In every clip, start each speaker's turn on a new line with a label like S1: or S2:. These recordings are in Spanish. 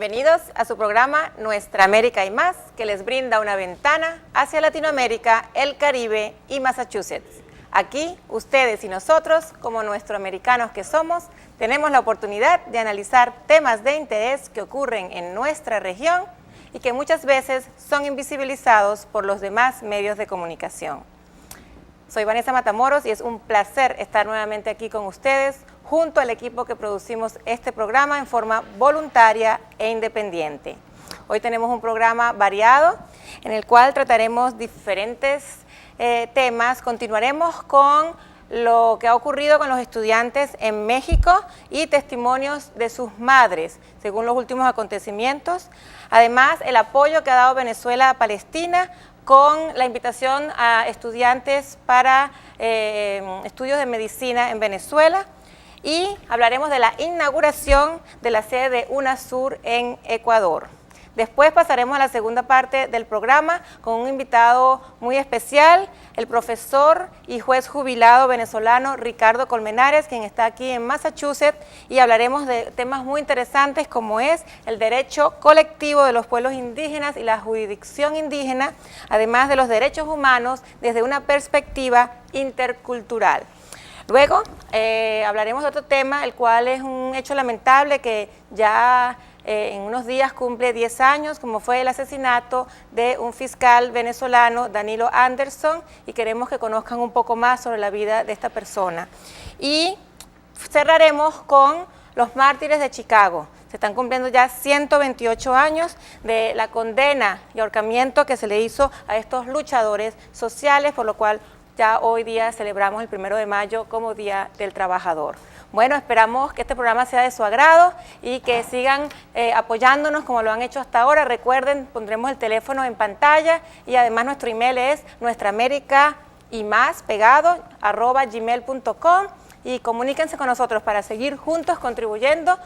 S1: Bienvenidos a su programa Nuestra América y Más, que les brinda una ventana hacia Latinoamérica, el Caribe y Massachusetts. Aquí, ustedes y nosotros, como nuestroamericanos que somos, tenemos la oportunidad de analizar temas de interés que ocurren en nuestra región y que muchas veces son invisibilizados por los demás medios de comunicación. Soy Vanessa Matamoros y es un placer estar nuevamente aquí con ustedes, junto al equipo que producimos este programa en forma voluntaria e independiente. Hoy tenemos un programa variado en el cual trataremos diferentes temas. Continuaremos con lo que ha ocurrido con los estudiantes en México y testimonios de sus madres, según los últimos acontecimientos. Además, el apoyo que ha dado Venezuela a Palestina, con la invitación a estudiantes para estudios de medicina en Venezuela, y hablaremos de la inauguración de la sede de UNASUR en Ecuador. Después pasaremos a la segunda parte del programa con un invitado muy especial, el profesor y juez jubilado venezolano Ricardo Colmenares, quien está aquí en Massachusetts, y hablaremos de temas muy interesantes como es el derecho colectivo de los pueblos indígenas y la jurisdicción indígena, además de los derechos humanos desde una perspectiva intercultural. Luego hablaremos de otro tema, el cual es un hecho lamentable que ya en unos días cumple 10 años, como fue el asesinato de un fiscal venezolano, Danilo Anderson, y queremos que conozcan un poco más sobre la vida de esta persona. Y cerraremos con los mártires de Chicago. Se están cumpliendo ya 128 años de la condena y ahorcamiento que se le hizo a estos luchadores sociales, por lo cual ya hoy día celebramos el 1 de mayo como Día del Trabajador. Bueno, esperamos que este programa sea de su agrado y que sigan apoyándonos como lo han hecho hasta ahora. Recuerden, pondremos el teléfono en pantalla y además nuestro email es nuestraamericaymás@gmail.com, y comuníquense con nosotros para seguir juntos contribuyendo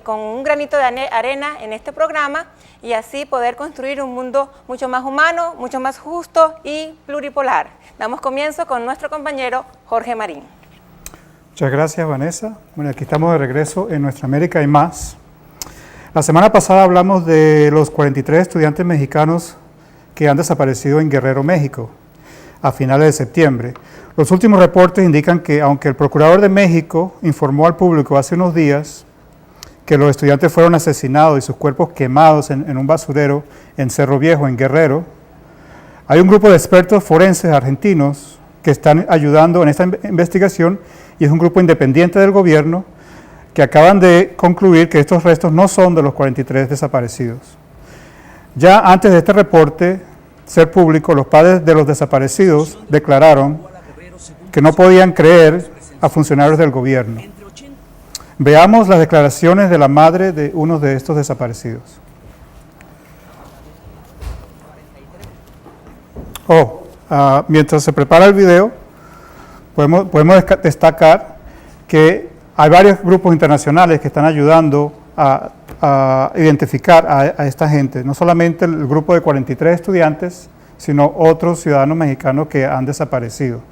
S1: con un granito de arena en este programa y así poder construir un mundo mucho más humano, mucho más justo y pluripolar. Damos comienzo con nuestro compañero Jorge Marín.
S2: Muchas gracias, Vanessa. Bueno, aquí estamos de regreso en Nuestra América y Más. La semana pasada hablamos de los 43 estudiantes mexicanos que han desaparecido en Guerrero, México, a finales de septiembre. Los últimos reportes indican que, aunque el Procurador de México informó al público hace unos días que los estudiantes fueron asesinados y sus cuerpos quemados en un basurero en Cerro Viejo, en Guerrero, hay un grupo de expertos forenses argentinos que están ayudando en esta investigación, y es un grupo independiente del gobierno que acaban de concluir que estos restos no son de los 43 desaparecidos. Ya antes de este reporte ser público, los padres de los desaparecidos declararon que no podían creer a funcionarios del gobierno. Veamos las declaraciones de la madre de uno de estos desaparecidos. Mientras se prepara el video, podemos destacar que hay varios grupos internacionales que están ayudando a identificar a esta gente, no solamente el grupo de 43 estudiantes, sino otros ciudadanos mexicanos que han desaparecido.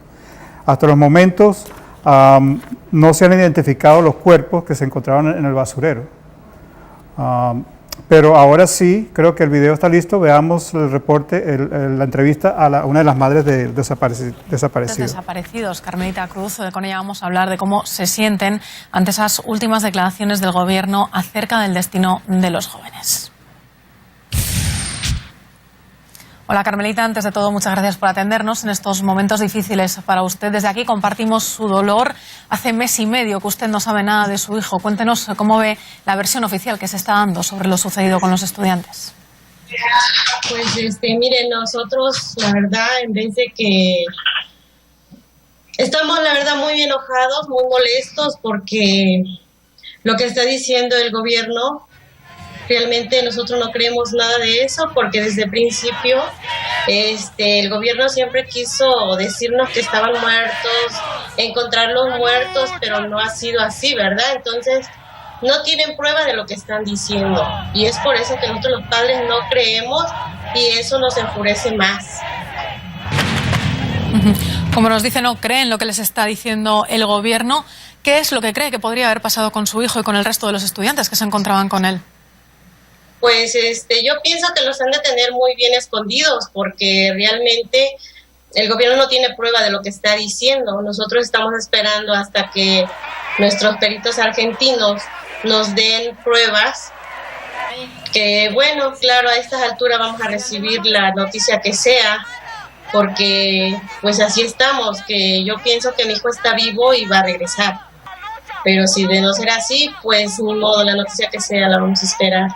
S2: Hasta los momentos no se han identificado los cuerpos que se encontraron en el basurero. Pero ahora sí, creo que el video está listo. Veamos el reporte, la entrevista a una de las madres de desaparecidos.
S3: Los desaparecidos, Carmelita Cruz, con ella vamos a hablar de cómo se sienten ante esas últimas declaraciones del gobierno acerca del destino de los jóvenes. Hola Carmelita, antes de todo muchas gracias por atendernos en estos momentos difíciles para usted. Desde aquí compartimos su dolor. Hace mes y medio que usted no sabe nada de su hijo. Cuéntenos cómo ve la versión oficial que se está dando sobre lo sucedido con los estudiantes.
S4: Pues miren, nosotros la verdad, en vez de que estamos la verdad muy enojados, muy molestos porque lo que está diciendo el gobierno, realmente nosotros no creemos nada de eso, porque desde el principio el gobierno siempre quiso decirnos que estaban muertos, encontrarlos muertos, pero no ha sido así, ¿verdad? Entonces no tienen prueba de lo que están diciendo, y es por eso que nosotros los padres no creemos, y eso nos enfurece más.
S3: Como nos dice, no creen lo que les está diciendo el gobierno. ¿Qué es lo que cree que podría haber pasado con su hijo y con el resto de los estudiantes que se encontraban con él?
S4: Pues yo pienso que los han de tener muy bien escondidos porque realmente el gobierno no tiene prueba de lo que está diciendo. Nosotros estamos esperando hasta que nuestros peritos argentinos nos den pruebas. Que bueno, claro, a estas alturas vamos a recibir la noticia que sea, porque pues así estamos, que yo pienso que mi hijo está vivo y va a regresar. Pero si de no ser así, pues ni modo, la noticia que sea la vamos a esperar.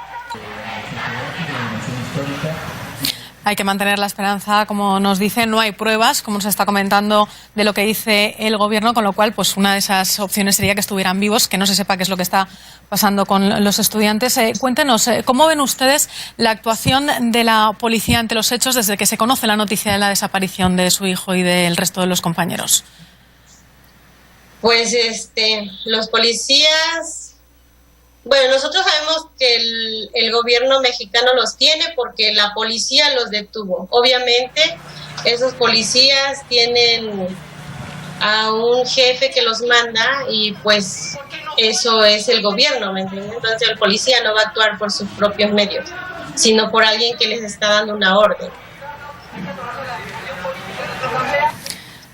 S3: Hay que mantener la esperanza, como nos dicen, no hay pruebas, como se está comentando, de lo que dice el gobierno, con lo cual pues una de esas opciones sería que estuvieran vivos, que no se sepa qué es lo que está pasando con los estudiantes. Cuéntenos, ¿cómo ven ustedes la actuación de la policía ante los hechos desde que se conoce la noticia de la desaparición de su hijo y del resto de los compañeros?
S4: Pues los policías... Bueno, nosotros sabemos que el gobierno mexicano los tiene porque la policía los detuvo. Obviamente, esos policías tienen a un jefe que los manda y pues eso es el gobierno, ¿me entiendes? Entonces el policía no va a actuar por sus propios medios, sino por alguien que les está dando una orden.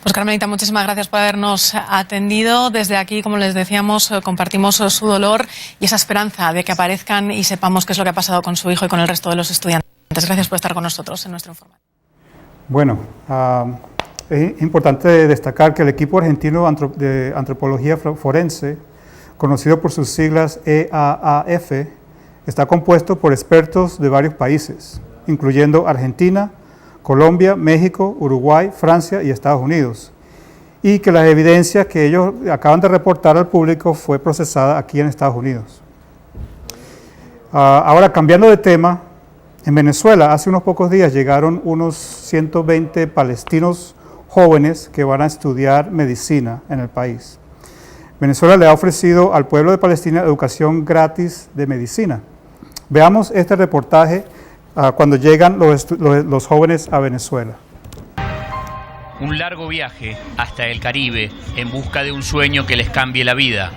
S3: Pues Carmelita, muchísimas gracias por habernos atendido. Desde aquí, como les decíamos, compartimos su dolor y esa esperanza de que aparezcan y sepamos qué es lo que ha pasado con su hijo y con el resto de los estudiantes. Gracias por estar con nosotros en nuestro informativo.
S2: Bueno, es importante destacar que el equipo argentino de antropología forense, conocido por sus siglas EAAF, está compuesto por expertos de varios países, incluyendo Argentina, Colombia, México, Uruguay, Francia y Estados Unidos, y que las evidencias que ellos acaban de reportar al público fue procesada aquí en Estados Unidos. Ahora, cambiando de tema, en Venezuela hace unos pocos días llegaron unos 120 palestinos jóvenes que van a estudiar medicina en el país. Venezuela le ha ofrecido al pueblo de Palestina educación gratis de medicina. Veamos este reportaje cuando llegan los jóvenes a Venezuela.
S5: Un largo viaje hasta el Caribe en busca de un sueño que les cambie la vida.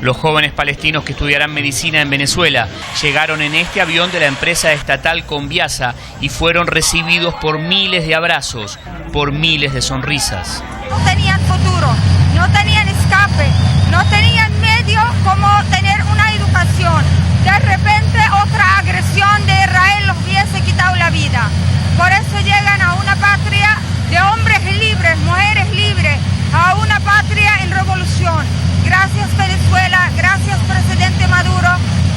S5: Los jóvenes palestinos que estudiarán medicina en Venezuela llegaron en este avión de la empresa estatal Conviasa y fueron recibidos por miles de abrazos, por miles de sonrisas.
S6: No tenían futuro, no tenían escape, no tenían medio como tener una educación. De repente otra agresión de Israel los hubiese quitado la vida. Por eso llegan a una patria de hombres libres, mujeres libres, a una patria en revolución. Gracias Venezuela, gracias presidente Maduro,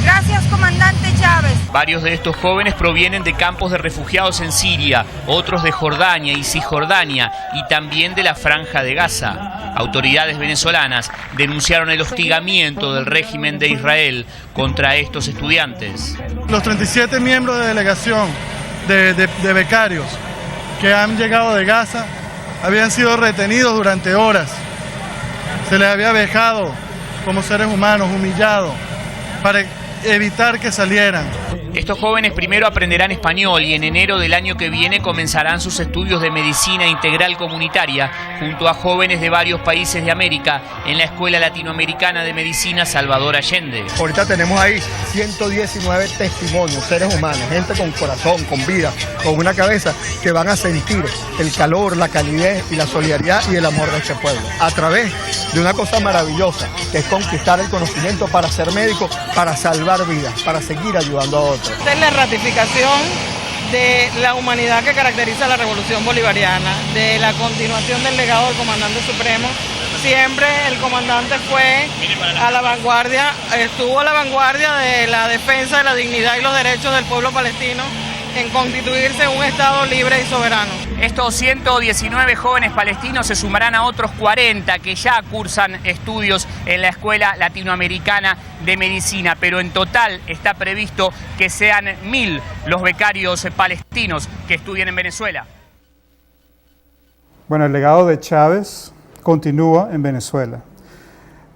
S6: gracias comandante Chávez.
S5: Varios de estos jóvenes provienen de campos de refugiados en Siria, otros de Jordania y Cisjordania y también de la Franja de Gaza. Autoridades venezolanas denunciaron el hostigamiento del régimen de Israel contra estos estudiantes.
S7: Los 37 miembros de delegación de becarios que han llegado de Gaza habían sido retenidos durante horas. Se les había vejado como seres humanos, humillados, para evitar que salieran.
S5: Estos jóvenes primero aprenderán español y en enero del año que viene comenzarán sus estudios de medicina integral comunitaria junto a jóvenes de varios países de América en la Escuela Latinoamericana de Medicina Salvador Allende.
S8: Ahorita tenemos ahí 119 testimonios, seres humanos, gente con corazón, con vida, con una cabeza, que van a sentir el calor, la calidez y la solidaridad y el amor de este pueblo. A través de una cosa maravillosa, que es conquistar el conocimiento para ser médico, para salvar vidas, para seguir ayudando a otros.
S9: Esta es la ratificación de la humanidad que caracteriza la Revolución Bolivariana, de la continuación del legado del comandante supremo. Siempre el comandante fue a la vanguardia, estuvo a la vanguardia de la defensa de la dignidad y los derechos del pueblo palestino en constituirse un Estado libre y soberano.
S5: Estos 119 jóvenes palestinos se sumarán a otros 40 que ya cursan estudios en la Escuela Latinoamericana de Medicina, pero en total está previsto que sean 1000 los becarios palestinos que estudian en Venezuela.
S2: Bueno, el legado de Chávez continúa en Venezuela.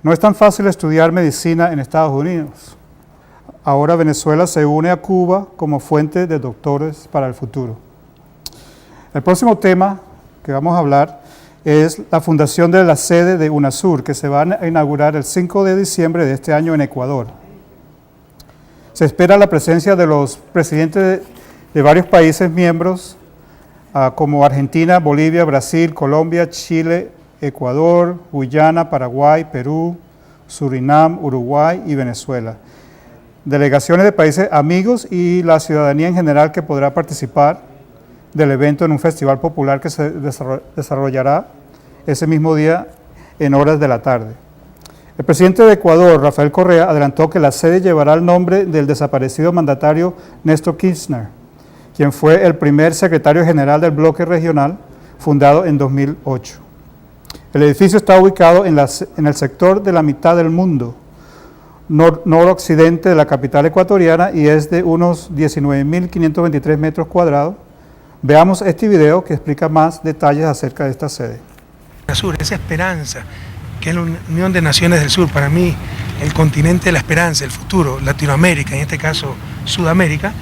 S2: No es tan fácil estudiar medicina en Estados Unidos. Ahora Venezuela se une a Cuba como fuente de doctores para el futuro. El próximo tema que vamos a hablar es la fundación de la sede de UNASUR, que se va a inaugurar el 5 de diciembre de este año en Ecuador. Se espera la presencia de los presidentes de varios países miembros, como Argentina, Bolivia, Brasil, Colombia, Chile, Ecuador, Guyana, Paraguay, Perú, Surinam, Uruguay y Venezuela. Delegaciones de países amigos y la ciudadanía en general que podrá participar del evento en un festival popular que se desarrollará ese mismo día en horas de la tarde. El presidente de Ecuador, Rafael Correa, adelantó que la sede llevará el nombre del desaparecido mandatario Néstor Kirchner, quien fue el primer secretario general del bloque regional, fundado en 2008. El edificio está ubicado en el sector de la mitad del mundo, noroccidente de la capital ecuatoriana, y es de unos 19.523 metros cuadrados. Veamos este video que explica más detalles acerca de esta sede.
S10: Sur, esa esperanza que es la Unión de Naciones del Sur, para mí el continente de la esperanza, el futuro, Latinoamérica, en este caso Sudamérica,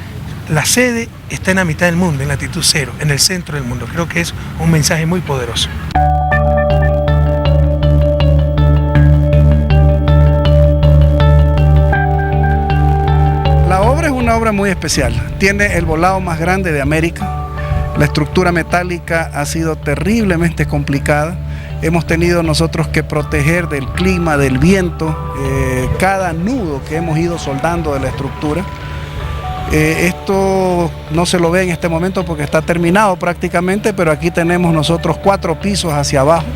S10: la sede está en la mitad del mundo, en latitud cero, en el centro del mundo. Creo que es un mensaje muy poderoso.
S11: La obra es una obra muy especial, tiene el volado más grande de América, la estructura metálica ha sido terriblemente complicada, hemos tenido nosotros que proteger del clima, del viento, cada nudo que hemos ido soldando de la estructura. Esto no se lo ve en este momento porque está terminado prácticamente, pero aquí tenemos nosotros 4 pisos hacia abajo.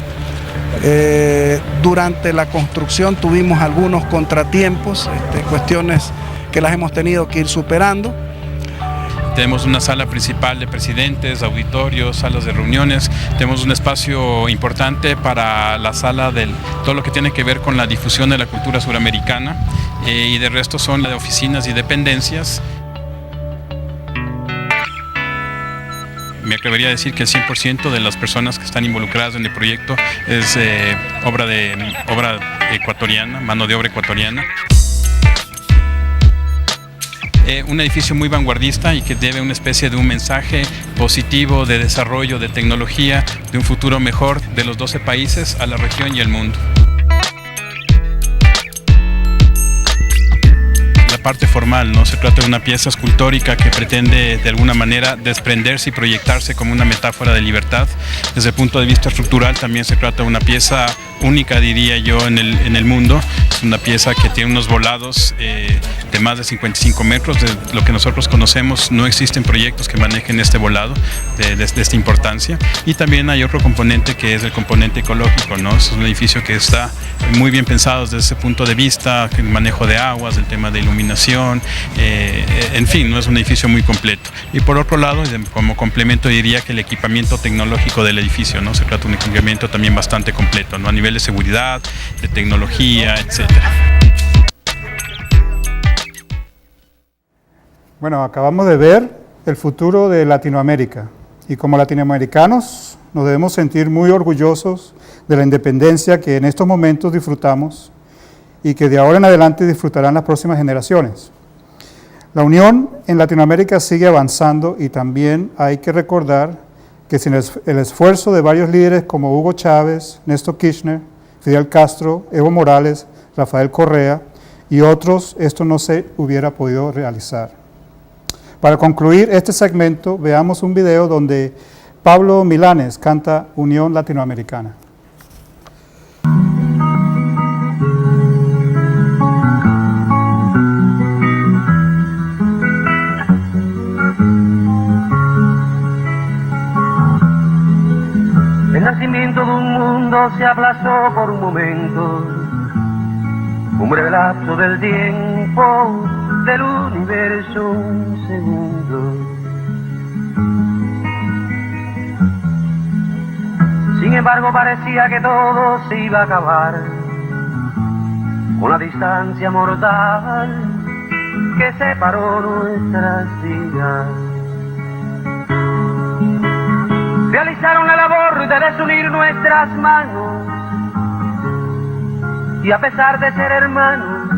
S11: Durante la construcción tuvimos algunos contratiempos, cuestiones que las hemos tenido que ir superando.
S12: Tenemos una sala principal de presidentes, auditorios, salas de reuniones. Tenemos un espacio importante para la sala de todo lo que tiene que ver con la difusión de la cultura suramericana, y de resto son de oficinas y dependencias. Me atrevería a decir que el 100% de las personas que están involucradas en el proyecto es obra ecuatoriana, mano de obra ecuatoriana. Un edificio muy vanguardista y que debe una especie de un mensaje positivo de desarrollo, de tecnología, de un futuro mejor de los 12 países a la región y el mundo. La parte formal, ¿no? Se trata de una pieza escultórica que pretende de alguna manera desprenderse y proyectarse como una metáfora de libertad. Desde el punto de vista estructural también se trata de una pieza única, diría yo, en el mundo. Es una pieza que tiene unos volados de más de 55 metros. De lo que nosotros conocemos, no existen proyectos que manejen este volado de esta importancia. Y también hay otro componente que es el componente ecológico, ¿no? Es un edificio que está muy bien pensado desde ese punto de vista, el manejo de aguas, el tema de iluminación, en fin, no es un edificio muy completo. Y por otro lado, como complemento diría que el equipamiento tecnológico del edificio, ¿no? Se trata de un equipamiento también bastante completo, ¿no? A nivel de seguridad, de tecnología, etcétera.
S2: Bueno, acabamos de ver el futuro de Latinoamérica, y como latinoamericanos nos debemos sentir muy orgullosos de la independencia que en estos momentos disfrutamos y que de ahora en adelante disfrutarán las próximas generaciones. La unión en Latinoamérica sigue avanzando, y también hay que recordar que sin el esfuerzo de varios líderes como Hugo Chávez, Néstor Kirchner, Fidel Castro, Evo Morales, Rafael Correa y otros, esto no se hubiera podido realizar. Para concluir este segmento, veamos un video donde Pablo Milanes canta Unión Latinoamericana.
S13: El nacimiento de un mundo se aplazó por un momento, un breve lapso del tiempo, del universo un segundo. Sin embargo parecía que todo se iba a acabar, con la distancia mortal que separó nuestras vidas. Realizaron la labor de desunir nuestras manos, y a pesar de ser hermanos,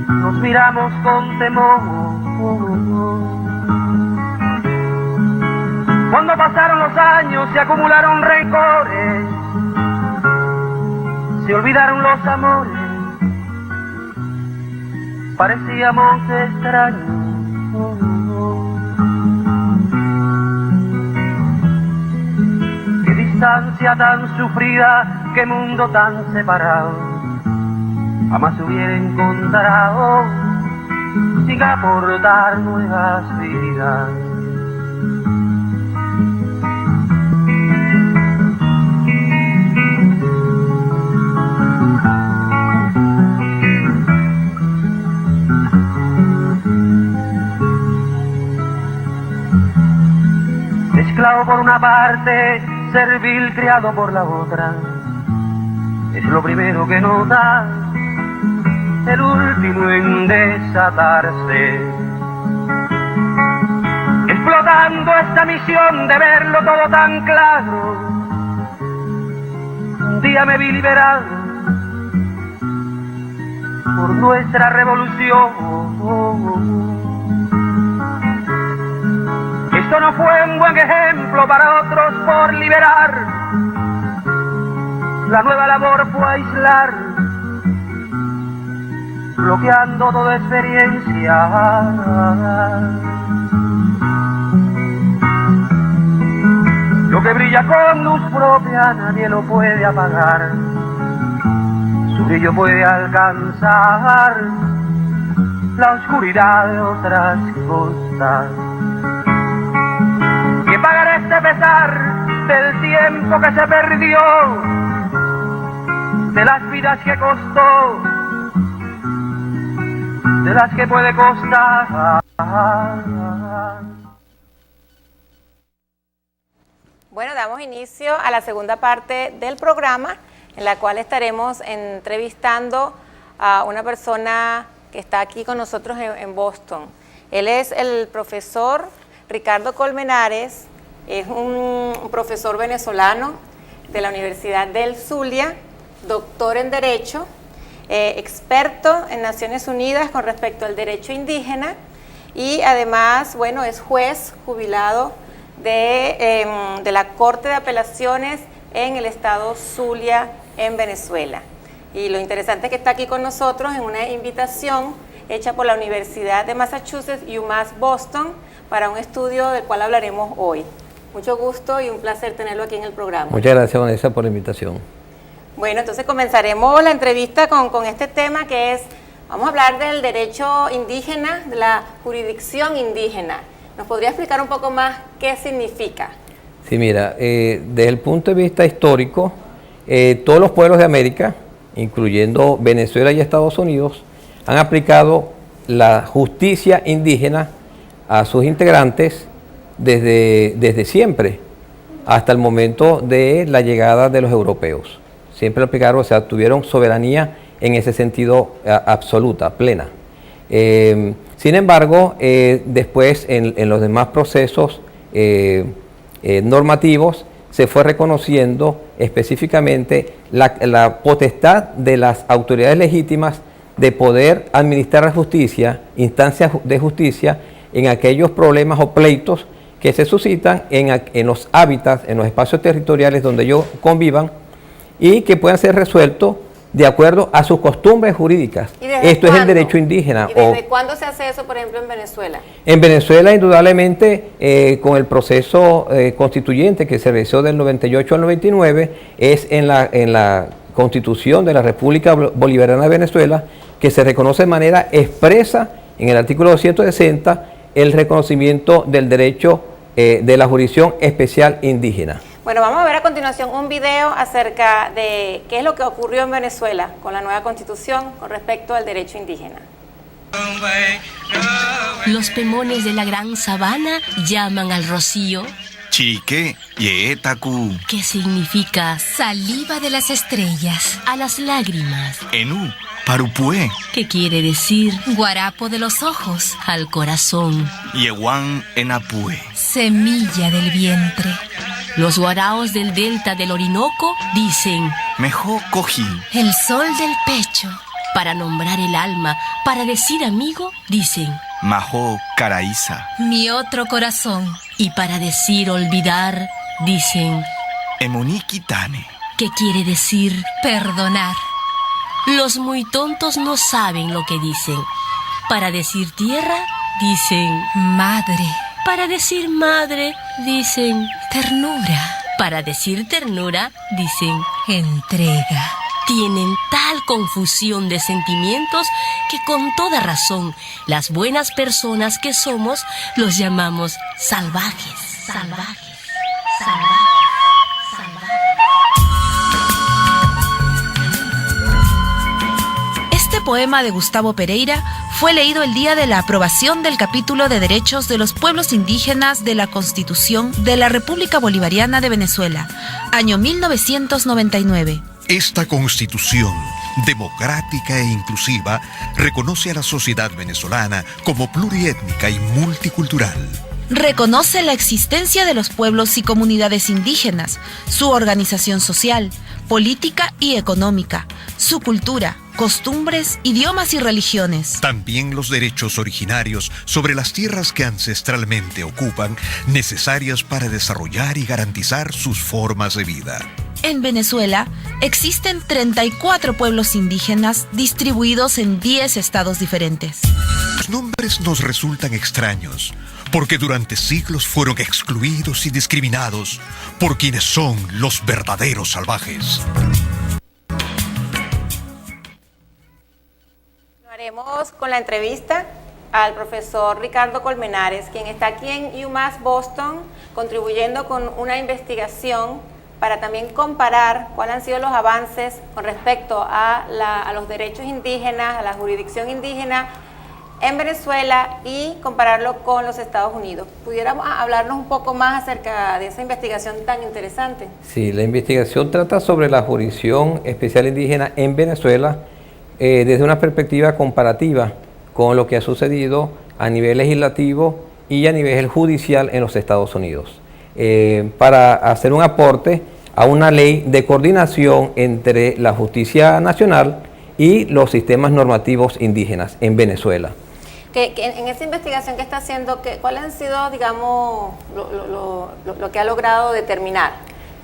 S13: nos miramos con temor. Cuando pasaron los años se acumularon rencores, se olvidaron los amores, parecíamos extraños. Qué distancia tan sufrida, qué mundo tan separado, jamás hubiera encontrado sin aportar nuevas vidas. Esclavo por una parte, servil criado por la otra, es lo primero que nota, el último en desatarse. Explotando esta misión de verlo todo tan claro, un día me vi liberado por nuestra revolución. Esto no fue un buen ejemplo para otros por liberar. La nueva labor fue aislar, bloqueando toda experiencia. Lo que brilla con luz propia nadie lo puede apagar. Su brillo puede alcanzar la oscuridad de otras costas. Que pagar este pesar del tiempo que se perdió, de las vidas que costó, de las que puede costar.
S1: Bueno, damos inicio a la segunda parte del programa, en la cual estaremos entrevistando a una persona que está aquí con nosotros en Boston. Él es el profesor Ricardo Colmenares, es un profesor venezolano de la Universidad del Zulia, doctor en Derecho, experto en Naciones Unidas con respecto al derecho indígena y además, bueno, es juez jubilado de la Corte de Apelaciones en el estado Zulia, en Venezuela. Y lo interesante es que está aquí con nosotros en una invitación hecha por la Universidad de Massachusetts, UMass Boston, para un estudio del cual hablaremos hoy. Mucho gusto y un placer tenerlo aquí en el programa.
S14: Muchas gracias, Vanessa, por la invitación.
S1: Bueno, entonces comenzaremos la entrevista con este tema que es, vamos a hablar del derecho indígena, de la jurisdicción indígena. ¿Nos podría explicar un poco más qué significa?
S14: Sí, mira, desde el punto de vista histórico, todos los pueblos de América, incluyendo Venezuela y Estados Unidos, han aplicado la justicia indígena a sus integrantes desde siempre, hasta el momento de la llegada de los europeos. Siempre lo aplicaron, o sea, tuvieron soberanía en ese sentido absoluta, plena. Sin embargo, después en los demás procesos normativos se fue reconociendo específicamente la potestad de las autoridades legítimas de poder administrar la justicia, instancias de justicia, en aquellos problemas o pleitos que se suscitan en los hábitats, en los espacios territoriales donde ellos convivan y que puedan ser resueltos de acuerdo a sus costumbres jurídicas. Esto es el derecho indígena.
S1: ¿Y desde cuándo se hace eso, por ejemplo, en Venezuela?
S14: En Venezuela, indudablemente, con el proceso constituyente que se realizó del 98 al 99, es en la Constitución de la República Bolivariana de Venezuela que se reconoce de manera expresa en el artículo 260 el reconocimiento del derecho de la jurisdicción especial indígena.
S1: Bueno, vamos a ver a continuación un video acerca de qué es lo que ocurrió en Venezuela con la nueva constitución con respecto al derecho indígena.
S15: Los pemones de la gran sabana llaman al rocío.
S16: Chiriqué, Yeetaku.
S15: ¿Qué significa?
S17: Saliva de las estrellas.
S15: A las lágrimas.
S16: Enú, Parupué.
S15: ¿Qué quiere decir?
S17: Guarapo de los ojos.
S15: Al corazón.
S16: Yehuán Enapue.
S17: Semilla del vientre.
S15: Los guaraos del delta del Orinoco dicen
S16: Mejó Cojí.
S17: El sol del pecho.
S15: Para nombrar el alma, para decir amigo, dicen
S16: Majó Caraíza.
S17: Mi otro corazón.
S15: Y para decir olvidar, dicen
S16: Emuniquitane.
S15: ¿Qué quiere decir?
S17: Perdonar.
S15: Los muy tontos no saben lo que dicen.
S17: Para decir tierra, dicen madre. Para decir madre, dicen ternura. Para decir ternura, dicen entrega. Tienen tal confusión de sentimientos que con toda razón las buenas personas que somos los llamamos salvajes, salvajes, salvajes.
S18: Este poema de Gustavo Pereira fue leído el día de la aprobación del capítulo de Derechos de los Pueblos Indígenas de la Constitución de la República Bolivariana de Venezuela, año 1999.
S19: Esta Constitución, democrática e inclusiva, reconoce a la sociedad venezolana como pluriétnica y multicultural.
S18: Reconoce la existencia de los pueblos y comunidades indígenas, su organización social, política y económica, su cultura, costumbres, idiomas y religiones.
S19: También los derechos originarios sobre las tierras que ancestralmente ocupan, necesarias para desarrollar y garantizar sus formas de vida.
S18: En Venezuela existen 34 pueblos indígenas distribuidos en 10 estados diferentes.
S19: Los nombres nos resultan extraños, porque durante siglos fueron excluidos y discriminados por quienes son los verdaderos salvajes.
S1: Continuaremos con la entrevista al profesor Ricardo Colmenares, quien está aquí en UMass Boston, contribuyendo con una investigación para también comparar cuáles han sido los avances con respecto a los derechos indígenas, a la jurisdicción indígena en Venezuela y compararlo con los Estados Unidos. ¿Pudiéramos hablarnos un poco más acerca de esa investigación tan interesante?
S14: Sí, la investigación trata sobre la jurisdicción especial indígena en Venezuela desde una perspectiva comparativa con lo que ha sucedido a nivel legislativo y a nivel judicial en los Estados Unidos. Para hacer un aporte a una ley de coordinación entre la justicia nacional y los sistemas normativos indígenas en Venezuela.
S1: Que en esa investigación que está haciendo, ¿cuáles han sido, digamos, lo que ha logrado determinar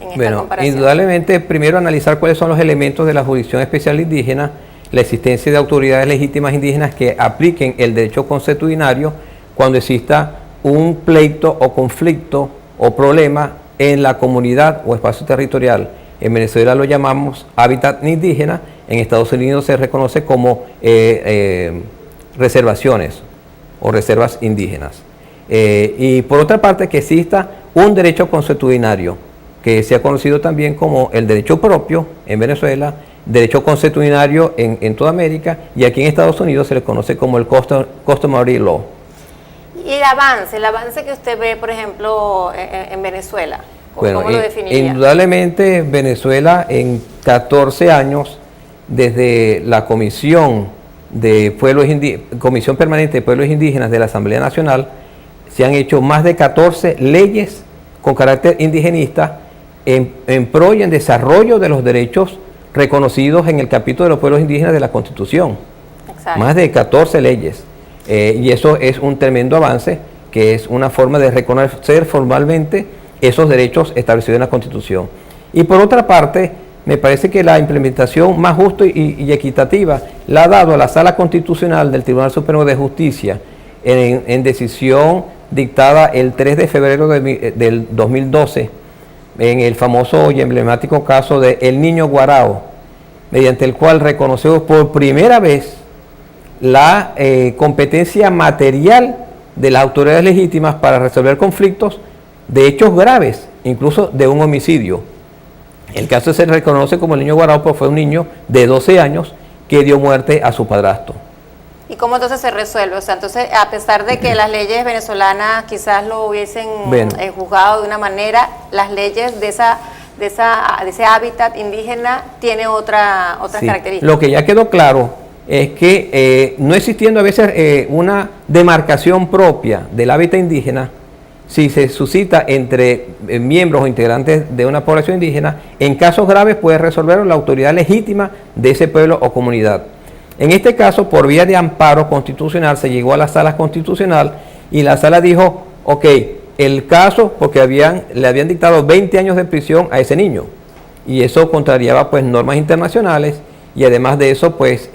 S1: en esta comparación?
S14: Indudablemente, primero analizar cuáles son los elementos de la jurisdicción especial indígena, la existencia de autoridades legítimas indígenas que apliquen el derecho consuetudinario cuando exista un pleito o conflicto o problema en la comunidad o espacio territorial. En Venezuela lo llamamos hábitat indígena, en Estados Unidos se reconoce como reservaciones o reservas indígenas. Y por otra parte que exista un derecho consuetudinario, que se ha conocido también como el derecho propio en Venezuela, derecho consuetudinario en toda América, y aquí en Estados Unidos se le conoce como el customary law.
S1: Y el avance que usted ve, por ejemplo, en Venezuela, ¿cómo lo definiría?
S14: Indudablemente Venezuela en 14 años, desde la Comisión Permanente de Pueblos Indígenas de la Asamblea Nacional, se han hecho más de 14 leyes con carácter indigenista en pro y en desarrollo de los derechos reconocidos en el capítulo de los pueblos indígenas de la Constitución. Exacto. Más de 14 leyes. Y eso es un tremendo avance, que es una forma de reconocer formalmente esos derechos establecidos en la Constitución. Y por otra parte, me parece que la implementación más justa y equitativa la ha dado a la Sala Constitucional del Tribunal Supremo de Justicia en decisión dictada el 3 de febrero del 2012, en el famoso y emblemático caso de El Niño Guarao, mediante el cual reconoció por primera vez la competencia material de las autoridades legítimas para resolver conflictos de hechos graves, incluso de un homicidio. El caso se reconoce como El Niño Guarao, porque fue un niño de 12 años que dio muerte a su padrastro.
S1: ¿Y cómo entonces se resuelve? O sea, entonces, a pesar de que las leyes venezolanas quizás lo hubiesen juzgado de una manera, las leyes de ese hábitat indígena tienen otras características.
S14: Lo que ya quedó claro es que no existiendo a veces una demarcación propia del hábitat indígena, si se suscita entre miembros o integrantes de una población indígena, en casos graves puede resolverlo la autoridad legítima de ese pueblo o comunidad. En este caso, por vía de amparo constitucional, se llegó a la Sala Constitucional y la Sala dijo, ok, el caso, porque le habían dictado 20 años de prisión a ese niño, y eso contrariaba pues normas internacionales, y además de eso pues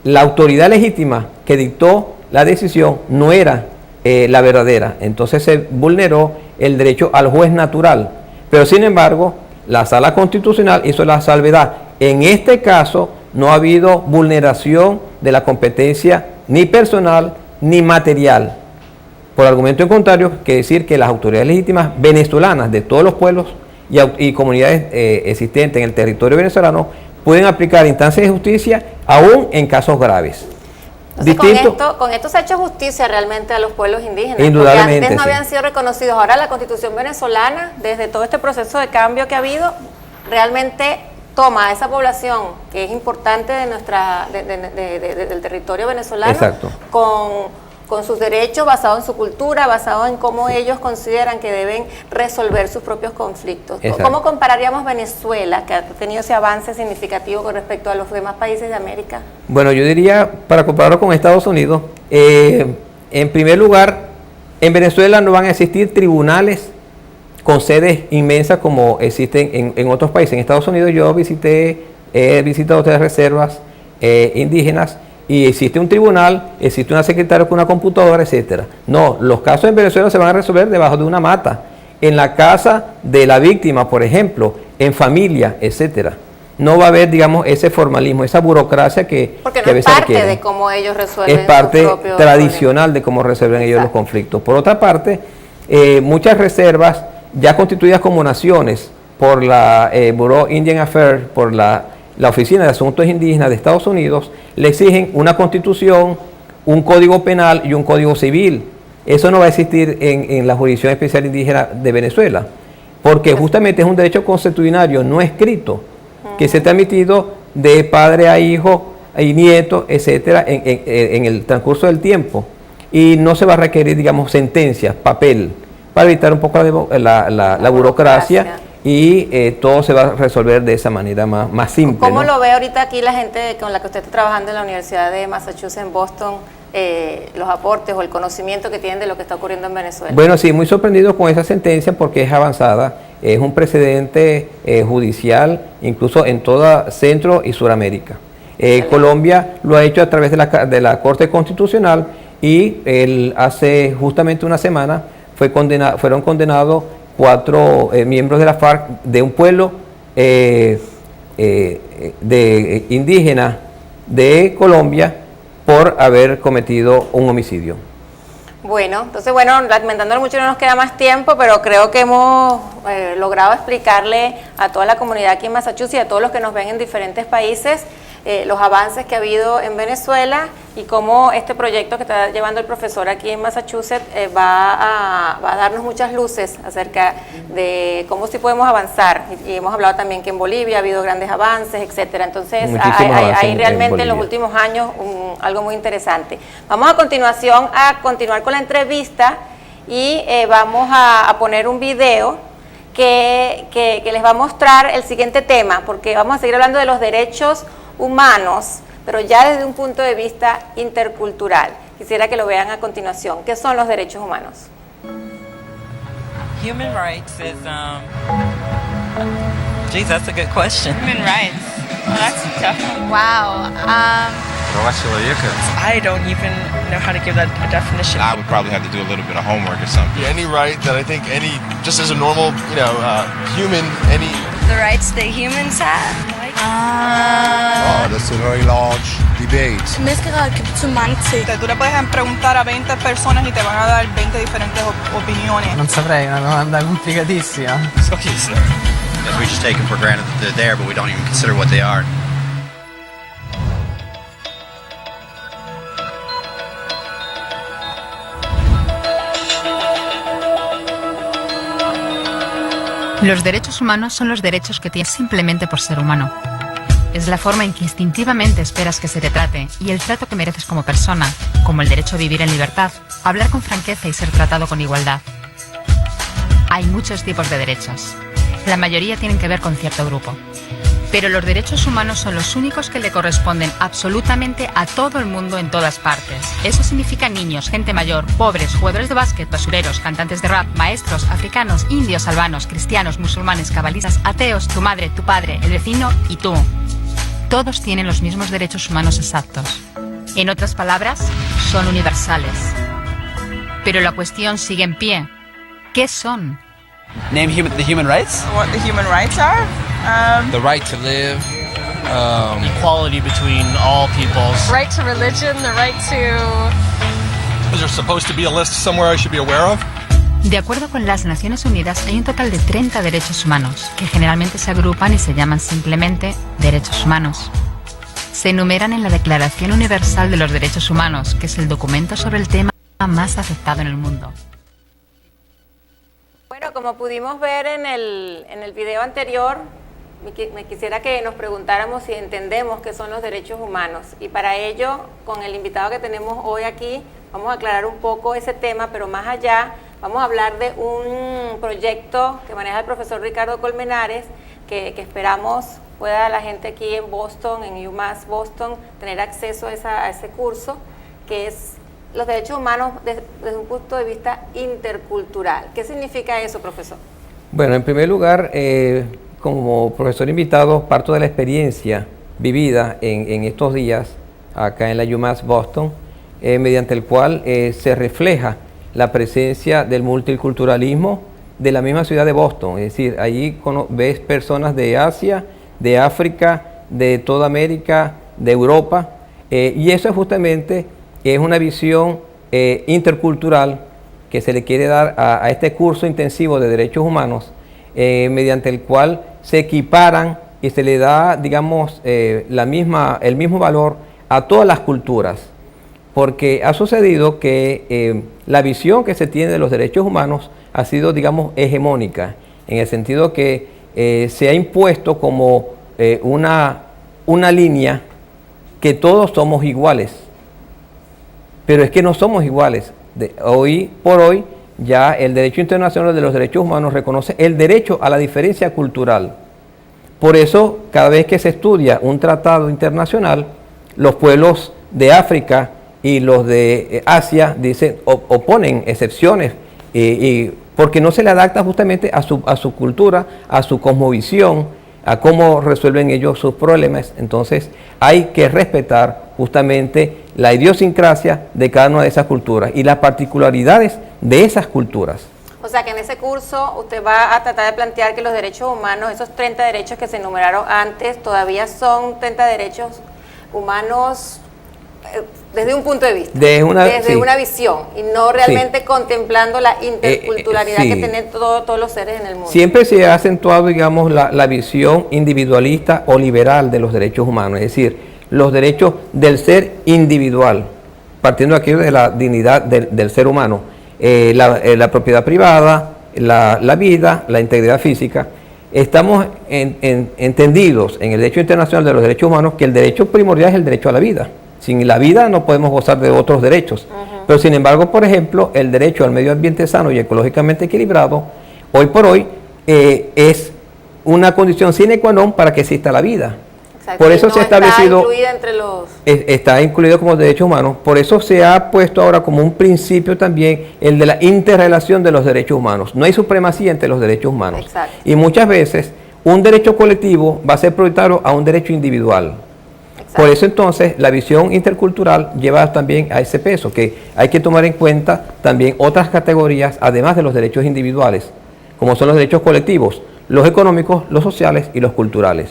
S14: la autoridad legítima que dictó la decisión no era la verdadera. Entonces se vulneró el derecho al juez natural. Pero sin embargo, la Sala Constitucional hizo la salvedad. En este caso no ha habido vulneración de la competencia ni personal ni material. Por argumento en contrario, que decir que las autoridades legítimas venezolanas de todos los pueblos y comunidades existentes en el territorio venezolano pueden aplicar instancias de justicia aún en casos graves.
S1: Entonces, con esto se ha hecho justicia realmente a los pueblos indígenas.
S14: Indudablemente,
S1: porque antes no habían sido reconocidos. Ahora la Constitución venezolana, desde todo este proceso de cambio que ha habido, realmente toma a esa población que es importante de del territorio venezolano.
S14: Exacto.
S1: Con sus derechos, basado en su cultura, basado en cómo ellos consideran que deben resolver sus propios conflictos.
S14: Exacto.
S1: ¿Cómo compararíamos Venezuela, que ha tenido ese avance significativo con respecto a los demás países de América?
S14: Bueno, yo diría, para compararlo con Estados Unidos, en primer lugar, en Venezuela no van a existir tribunales con sedes inmensas como existen en otros países. En Estados Unidos yo he visitado otras reservas indígenas, y existe un tribunal, existe una secretaria con una computadora, etcétera. No, los casos en Venezuela se van a resolver debajo de una mata, en la casa de la víctima, por ejemplo, en familia, etcétera. No va a haber, digamos, ese formalismo, esa burocracia que
S1: porque no es parte de cómo ellos resuelven.
S14: Es parte tradicional de cómo resuelven ellos los conflictos. Por otra parte, muchas reservas ya constituidas como naciones por la Bureau Indian Affairs, por la Oficina de Asuntos Indígenas de Estados Unidos, le exigen una constitución, un código penal y un código civil. Eso no va a existir en la Jurisdicción Especial Indígena de Venezuela, porque justamente es un derecho constitucionario no escrito, que se ha transmitido de padre a hijo y nieto, etcétera, en el transcurso del tiempo. Y no se va a requerir, digamos, sentencias, papel, para evitar un poco la burocracia. Y todo se va a resolver de esa manera más simple.
S1: ¿Cómo
S14: ¿no?
S1: lo ve ahorita aquí la gente con la que usted está trabajando en la Universidad de Massachusetts en Boston, los aportes o el conocimiento que tienen de lo que está ocurriendo en Venezuela?
S14: Bueno, sí, muy sorprendido con esa sentencia porque es avanzada, es un precedente judicial incluso en toda Centro y Suramérica. Colombia lo ha hecho a través de la Corte Constitucional y hace justamente una semana fueron condenados 4 miembros de la FARC de un pueblo indígena de Colombia por haber cometido un homicidio.
S1: Bueno, entonces, lamentándolo mucho no nos queda más tiempo, pero creo que hemos logrado explicarle a toda la comunidad aquí en Massachusetts y a todos los que nos ven en diferentes países los avances que ha habido en Venezuela y cómo este proyecto que está llevando el profesor aquí en Massachusetts va a darnos muchas luces acerca de cómo sí podemos avanzar. Y hemos hablado también que en Bolivia ha habido grandes avances, etcétera. Entonces, hay realmente en los últimos años algo muy interesante. Vamos a continuación a continuar con la entrevista y vamos a poner un video que les va a mostrar el siguiente tema, porque vamos a seguir hablando de los derechos humanos, pero ya desde un punto de vista intercultural. Quisiera que lo vean a continuación. ¿Qué son los derechos humanos?
S20: Human rights is, geez, that's a good question. Human rights, well, that's a tough one. Wow. I don't even know how to give that a definition.
S21: I would probably have to do a little bit of homework or something.
S22: Any right that I think just as a normal, human,
S23: The rights that humans have.
S22: Oh, that's a very large debate.
S9: Tú le puedes preguntar a 20 personas y te van a dar 20 diferentes opiniones.
S24: Non saprei, è una domanda complicatissima.
S21: So easy. Because we just take them for granted that they're there, but we don't even consider what they are.
S25: Los derechos humanos son los derechos que tienes simplemente por ser humano. Es la forma en que instintivamente esperas que se te trate y el trato que mereces como persona, como el derecho a vivir en libertad, hablar con franqueza y ser tratado con igualdad. Hay muchos tipos de derechos. La mayoría tienen que ver con cierto grupo. Pero los derechos humanos son los únicos que le corresponden absolutamente a todo el mundo en todas partes. Eso significa niños, gente mayor, pobres, jugadores de básquet, basureros, cantantes de rap, maestros, africanos, indios, albanos, cristianos, musulmanes, cabalistas, ateos, tu madre, tu padre, el vecino y tú. Todos tienen los mismos derechos humanos exactos. En otras palabras, son universales. Pero la cuestión sigue en pie. ¿Qué son?
S21: Name the human rights?
S20: What the human rights are?
S3: The right to live.
S4: Equality between all peoples.
S20: Right to religion, the right to...
S22: Is there supposed to be a list somewhere I should be aware of?
S25: De acuerdo con las Naciones Unidas, hay un total de 30 derechos humanos, que generalmente se agrupan y se llaman simplemente derechos humanos. Se enumeran en la Declaración Universal de los Derechos Humanos, que es el documento sobre el tema más aceptado en el mundo.
S1: Bueno, como pudimos ver en el video anterior, me quisiera que nos preguntáramos si entendemos qué son los derechos humanos. Y para ello, con el invitado que tenemos hoy aquí, vamos a aclarar un poco ese tema, pero más allá, vamos a hablar de un proyecto que maneja el profesor Ricardo Colmenares, que esperamos pueda la gente aquí en Boston, en UMass Boston, tener acceso a ese curso, que es los derechos humanos desde un punto de vista intercultural. ¿Qué significa eso, profesor?
S14: Bueno, en primer lugar, como profesor invitado, parto de la experiencia vivida en estos días acá en la UMass Boston, mediante el cual se refleja la presencia del multiculturalismo de la misma ciudad de Boston. Es decir, allí ves personas de Asia, de África, de toda América, de Europa, y eso justamente es una visión intercultural que se le quiere dar a este curso intensivo de derechos humanos, mediante el cual se equiparan y se le da, digamos, el mismo valor a todas las culturas. Porque ha sucedido que la visión que se tiene de los derechos humanos ha sido, digamos, hegemónica, en el sentido que se ha impuesto como una línea que todos somos iguales. Pero es que no somos iguales. Hoy por hoy ya el derecho internacional de los derechos humanos reconoce el derecho a la diferencia cultural. Por eso, cada vez que se estudia un tratado internacional, los pueblos de África y los de Asia dicen, oponen excepciones, porque no se le adapta justamente a su cultura, a su cosmovisión, a cómo resuelven ellos sus problemas. Entonces hay que respetar justamente la idiosincrasia de cada una de esas culturas y las particularidades de esas culturas.
S1: O sea que en ese curso usted va a tratar de plantear que los derechos humanos, esos 30 derechos que se enumeraron antes, todavía son 30 derechos humanos desde un punto de vista, desde una visión, y no realmente contemplando la interculturalidad que tienen todos los seres en el mundo.
S14: Siempre se ha acentuado, digamos, la visión individualista o liberal de los derechos humanos, es decir, los derechos del ser individual, partiendo aquí de la dignidad del ser humano, la propiedad privada, la vida, la integridad física. Estamos entendidos en el derecho internacional de los derechos humanos que el derecho primordial es el derecho a la vida. Sin la vida no podemos gozar de otros derechos. Pero sin embargo, por ejemplo, el derecho al medio ambiente sano y ecológicamente equilibrado, hoy por hoy, es una condición sine qua non para que exista la vida.
S1: Exacto.
S14: Por eso se ha establecido,
S1: está
S14: incluido como derechos humanos. Por eso se ha puesto ahora como un principio también el de la interrelación de los derechos humanos. No hay supremacía entre los derechos humanos.
S1: Exacto.
S14: Y muchas veces un derecho colectivo va a ser prioritario a un derecho individual. Por eso entonces la visión intercultural lleva también a ese peso, que hay que tomar en cuenta también otras categorías, además de los derechos individuales, como son los derechos colectivos, los económicos, los sociales y los culturales.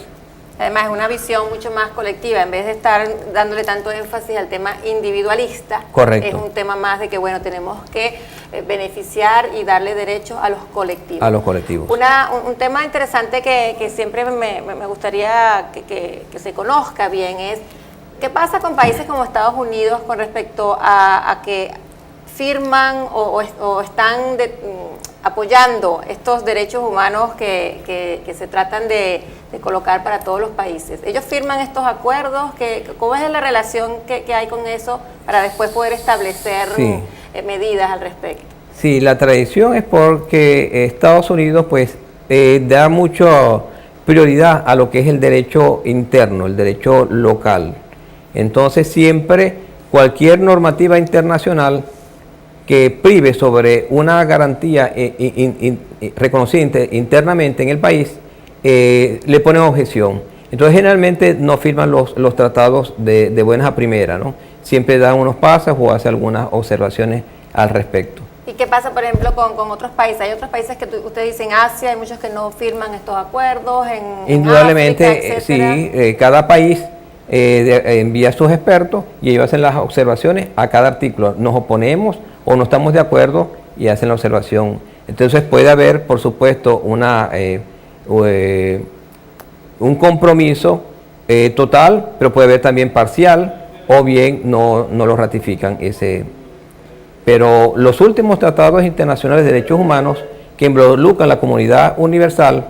S1: Además es una visión mucho más colectiva, en vez de estar dándole tanto énfasis al tema individualista.
S14: Correcto.
S1: Es un tema más de que, bueno, tenemos que beneficiar y darle derechos a los colectivos.
S14: A los colectivos.
S1: Un tema interesante que siempre me gustaría que se conozca bien es, ¿qué pasa con países como Estados Unidos con respecto a que firman o están apoyando estos derechos humanos que se tratan de colocar para todos los países? Ellos firman estos acuerdos, ¿cómo es la relación que hay con eso para después poder establecer medidas al respecto?
S14: Sí, la tradición es porque Estados Unidos pues da mucha prioridad a lo que es el derecho interno, el derecho local. Entonces siempre cualquier normativa internacional que prive sobre una garantía reconocida internamente en el país, le ponen objeción. Entonces generalmente no firman los tratados de buenas a primeras, ¿no? siempre da unos pasos o hace algunas observaciones al respecto.
S1: ¿Y qué pasa, por ejemplo, con otros países? Hay otros países que ustedes dicen Asia, hay muchos que no firman estos acuerdos.
S14: Indudablemente,
S1: en África,
S14: sí, cada país envía a sus expertos y ellos hacen las observaciones a cada artículo. Nos oponemos o no estamos de acuerdo y hacen la observación. Entonces puede haber, por supuesto, un compromiso total, pero puede haber también parcial o bien no lo ratifican Pero los últimos tratados internacionales de derechos humanos que involucran la comunidad universal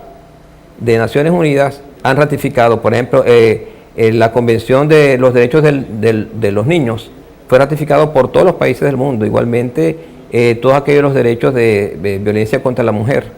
S14: de Naciones Unidas han ratificado, por ejemplo, la Convención de los Derechos de los Niños fue ratificado por todos los países del mundo, igualmente todos aquellos derechos de violencia contra la mujer,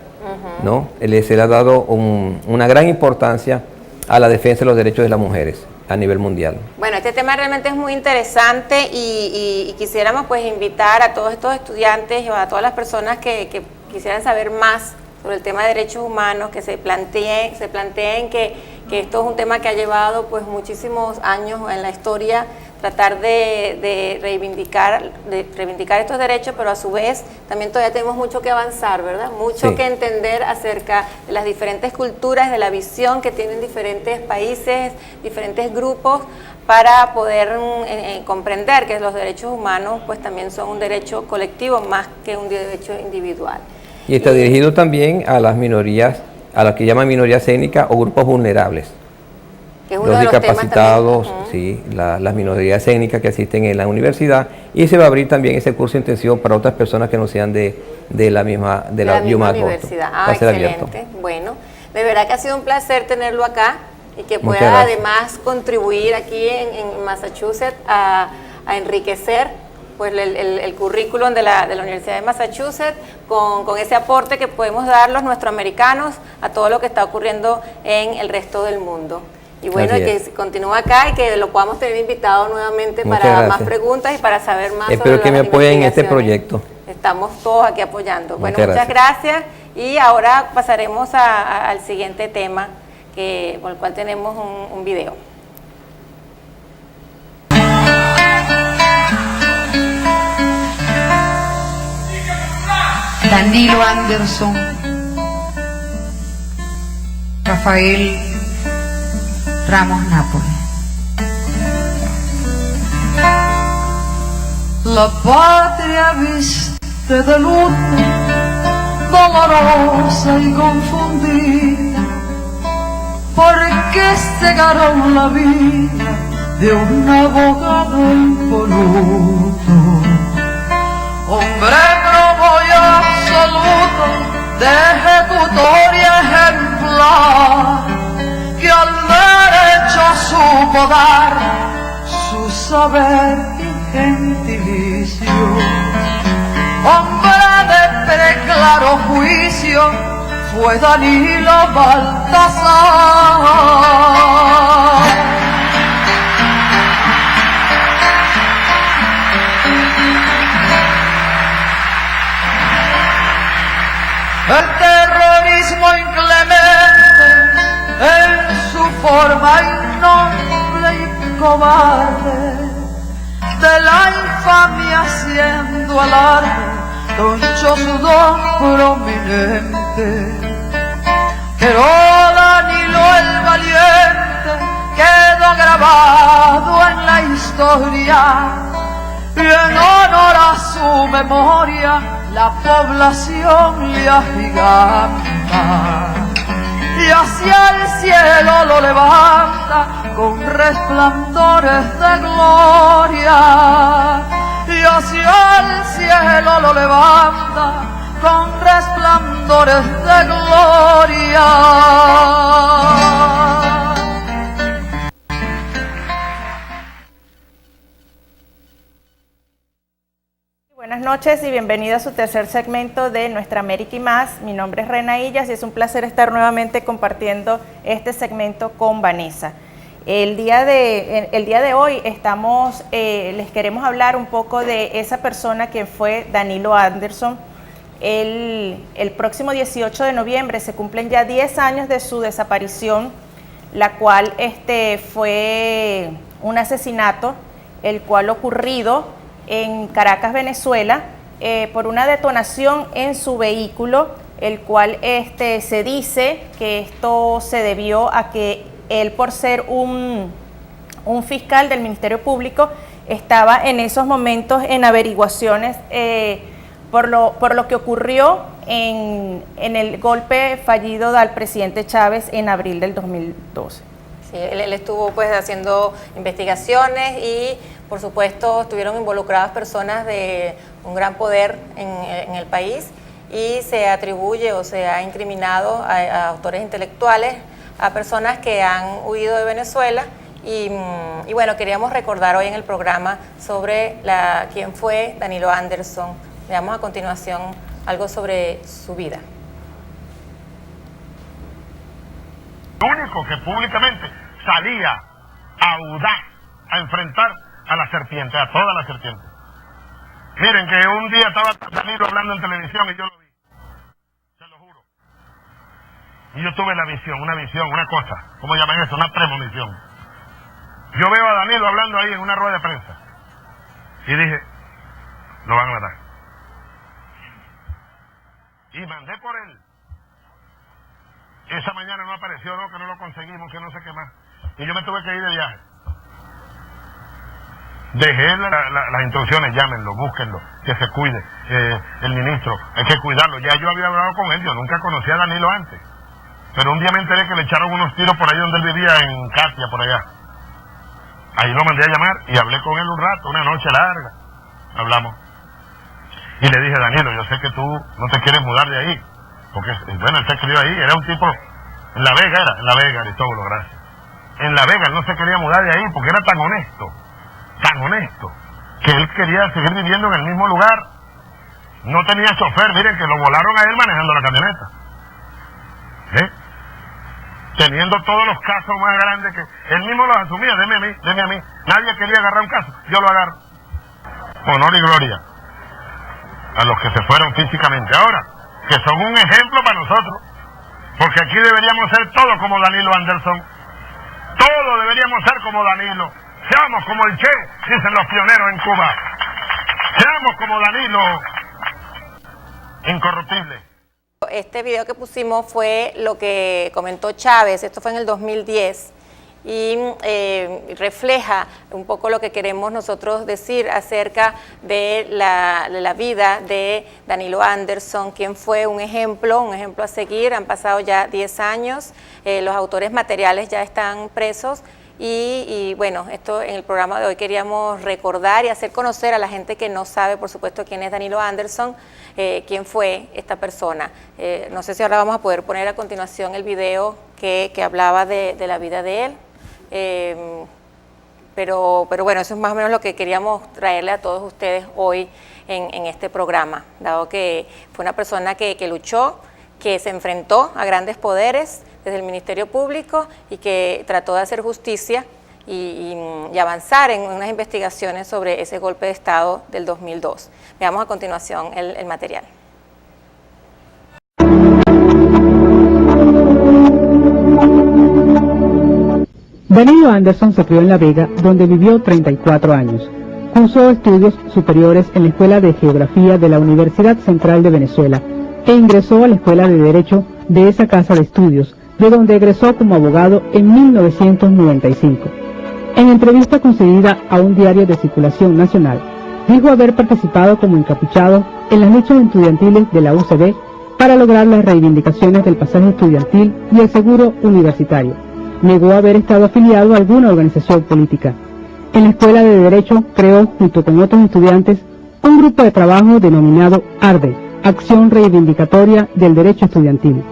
S14: ¿no? Se le ha dado una gran importancia a la defensa de los derechos de las mujeres a nivel mundial.
S1: Bueno, este tema realmente es muy interesante y quisiéramos pues invitar a todos estos estudiantes y a todas las personas que quisieran saber más sobre el tema de derechos humanos, que se planteen que esto es un tema que ha llevado pues muchísimos años en la historia, tratar de reivindicar estos derechos, pero a su vez también todavía tenemos mucho que avanzar, ¿verdad? Mucho que entender acerca de las diferentes culturas, de la visión que tienen diferentes países, diferentes grupos, para poder comprender que los derechos humanos pues también son un derecho colectivo más que un derecho individual.
S14: Y está dirigido también a las minorías, a las que llaman minorías étnicas o grupos vulnerables.
S1: Que es uno
S14: los
S1: de los
S14: discapacitados, sí, las minorías étnicas que asisten en la universidad, y se va a abrir también ese curso intensivo para otras personas que no sean de la misma
S1: universidad. Excelente. Bueno, de verdad que ha sido un placer tenerlo acá y que pueda además contribuir aquí en Massachusetts a enriquecer pues el currículum de la Universidad de Massachusetts con ese aporte que podemos dar los nuestroamericanos a todo lo que está ocurriendo en el resto del mundo. Y bueno, que continúe acá y que lo podamos tener invitado nuevamente para más preguntas y para saber más.
S14: Espero que me apoyen en este proyecto.
S1: Estamos todos aquí apoyando. Bueno, muchas gracias. Y ahora pasaremos al siguiente tema por el cual tenemos un video.
S5: Danilo Anderson, Rafael Ramos Nápoles.
S6: La patria viste de luto, dolorosa y confundida, porque cegaron la vida de un abogado impoluto. Hombre probo y absoluto, de ejecutoria ejemplar, que al derecho supo dar su saber y gentilicio. Hombre de preclaro juicio, fue Danilo Baltasar. El terrorismo inclemente en su forma innoble y cobarde, de la infamia haciendo alarde, tronchó su don prominente. Pero Danilo el valiente quedó grabado en la historia, y en honor a su memoria la población le agiganta, y hacia el cielo lo levanta con resplandores de gloria, y hacia el cielo lo levanta con resplandores de gloria.
S7: Buenas noches y bienvenido a su tercer segmento de Nuestra América y Más. Mi nombre es Rena Illas y es un placer estar nuevamente compartiendo este segmento con Vanessa. El día de hoy les queremos hablar un poco de esa persona que fue Danilo Anderson. El próximo 18 de noviembre se cumplen ya 10 años de su desaparición, la cual fue un asesinato el cual ocurrido en Caracas, Venezuela, por una detonación en su vehículo, el cual se dice que esto se debió a que él, por ser un fiscal del Ministerio Público, estaba en esos momentos en averiguaciones por lo que ocurrió en el golpe fallido al presidente Chávez en abril del 2012.
S1: Sí, él estuvo pues haciendo investigaciones y por supuesto estuvieron involucradas personas de un gran poder en el país, y se atribuye o se ha incriminado a autores intelectuales, a personas que han huido de Venezuela. Y bueno, queríamos recordar hoy en el programa sobre quién fue Danilo Anderson. Veamos a continuación algo sobre su vida.
S2: El único que públicamente salía audaz a enfrentar a la serpiente, a toda la serpiente. Miren que un día estaba Danilo hablando en televisión y yo lo vi, se lo juro. Y yo tuve la visión, una cosa, ¿cómo llaman eso? Una premonición. Yo veo a Danilo hablando ahí en una rueda de prensa y dije, lo van a matar. Y mandé por él. Esa mañana no apareció, no, que no lo conseguimos, que no sé qué más. Y yo me tuve que ir de viaje. Dejé las instrucciones, llámenlo, búsquenlo, que se cuide. El ministro, hay que cuidarlo. Ya yo había hablado con él, yo nunca conocí a Danilo antes. Pero un día me enteré que le echaron unos tiros por ahí donde él vivía, en Katia, por allá. Ahí lo mandé a llamar y hablé con él un rato, una noche larga. Hablamos. Y le dije, Danilo, yo sé que tú no te quieres mudar de ahí. Porque, bueno, él se crió ahí, era un tipo, en La Vega, Aristóbulo, gracias. En La Vega él no se quería mudar de ahí porque era tan honesto, que él quería seguir viviendo en el mismo lugar. No tenía chofer, miren que lo volaron a él manejando la camioneta. Teniendo todos los casos más grandes que él mismo los asumía, deme a mí. Nadie quería agarrar un caso, yo lo agarro. Honor y gloria a los que se fueron físicamente ahora, que son un ejemplo para nosotros, porque aquí deberíamos ser todos como Danilo Anderson, todos deberíamos ser como Danilo, seamos como el Che, dicen los pioneros en Cuba, seamos como Danilo, incorruptible.
S1: Este video que pusimos fue lo que comentó Chávez, esto fue en el 2010, y refleja un poco lo que queremos nosotros decir acerca de la vida de Danilo Anderson, quien fue un ejemplo a seguir. Han pasado ya 10 años, los autores materiales ya están presos. Y bueno, esto en el programa de hoy queríamos recordar y hacer conocer a la gente que no sabe, por supuesto, quién es Danilo Anderson, quién fue esta persona. No sé si ahora vamos a poder poner a continuación el video que hablaba de la vida de él, pero bueno, eso es más o menos lo que queríamos traerle a todos ustedes hoy en este programa, dado que fue una persona que luchó, que se enfrentó a grandes poderes desde el Ministerio Público y que trató de hacer justicia y avanzar en unas investigaciones sobre ese golpe de Estado del 2002. Veamos a continuación el material.
S8: Danilo Anderson se crió en La Vega, donde vivió 34 años. Cursó estudios superiores en la Escuela de Geografía de la Universidad Central de Venezuela e ingresó a la Escuela de Derecho de esa casa de estudios, de donde egresó como abogado en 1995. En entrevista concedida a un diario de circulación nacional, dijo haber participado como encapuchado en las luchas estudiantiles de la UCB para lograr las reivindicaciones del pasaje estudiantil y el seguro universitario. Negó haber estado afiliado a alguna organización política. En la Escuela de Derecho creó, junto con otros estudiantes, un grupo de trabajo denominado ARDE, Acción Reivindicatoria del Derecho Estudiantil.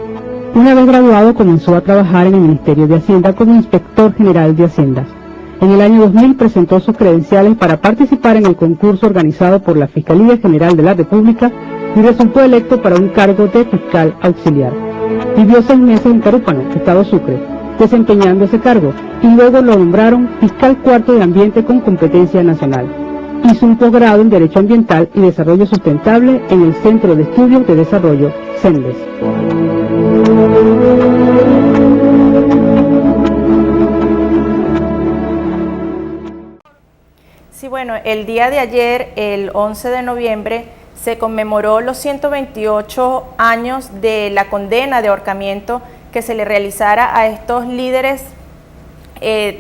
S8: Una vez graduado comenzó a trabajar en el Ministerio de Hacienda como inspector general de Haciendas. En el año 2000 presentó sus credenciales para participar en el concurso organizado por la Fiscalía General de la República y resultó electo para un cargo de fiscal auxiliar. Vivió 6 meses en Carúpano, Estado Sucre, desempeñando ese cargo, y luego lo nombraron fiscal cuarto de Ambiente con competencia nacional. Hizo un posgrado en Derecho Ambiental y Desarrollo Sustentable en el Centro de Estudios de Desarrollo, CENDES.
S7: Sí, bueno, el día de ayer, el 11 de noviembre, se conmemoró los 128 años de la condena de ahorcamiento que se le realizara a estos líderes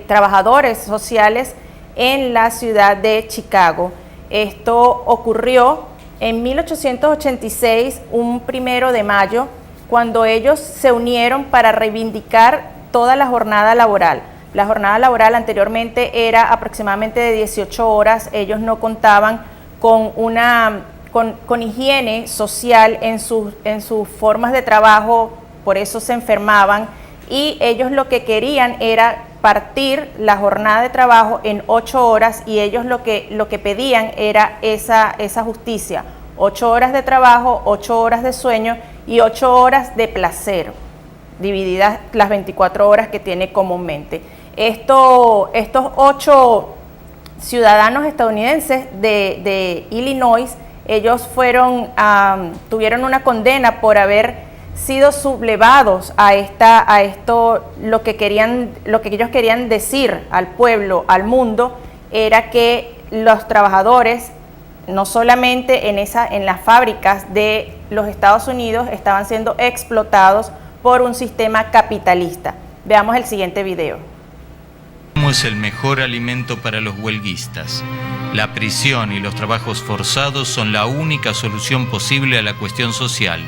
S7: trabajadores sociales en la ciudad de Chicago. Esto ocurrió en 1886, un 1 de mayo, cuando ellos se unieron para reivindicar toda la jornada laboral. La jornada laboral anteriormente era aproximadamente de 18 horas, ellos no contaban con con higiene social en sus formas de trabajo, por eso se enfermaban, y ellos lo que querían era partir la jornada de trabajo en 8 horas, y ellos lo que pedían era esa justicia: 8 horas de trabajo, 8 horas de sueño y 8 horas de placer, divididas las 24 horas que tiene comúnmente. Estos 8 ciudadanos estadounidenses de Illinois, ellos tuvieron una condena por haber sido sublevados a esto. Lo que ellos querían decir al pueblo, al mundo, era que los trabajadores, no solamente en las fábricas de los Estados Unidos, estaban siendo explotados por un sistema capitalista. Veamos el siguiente video.
S10: ¿Cómo es el mejor alimento para los huelguistas? La prisión y los trabajos forzados son la única solución posible a la cuestión social.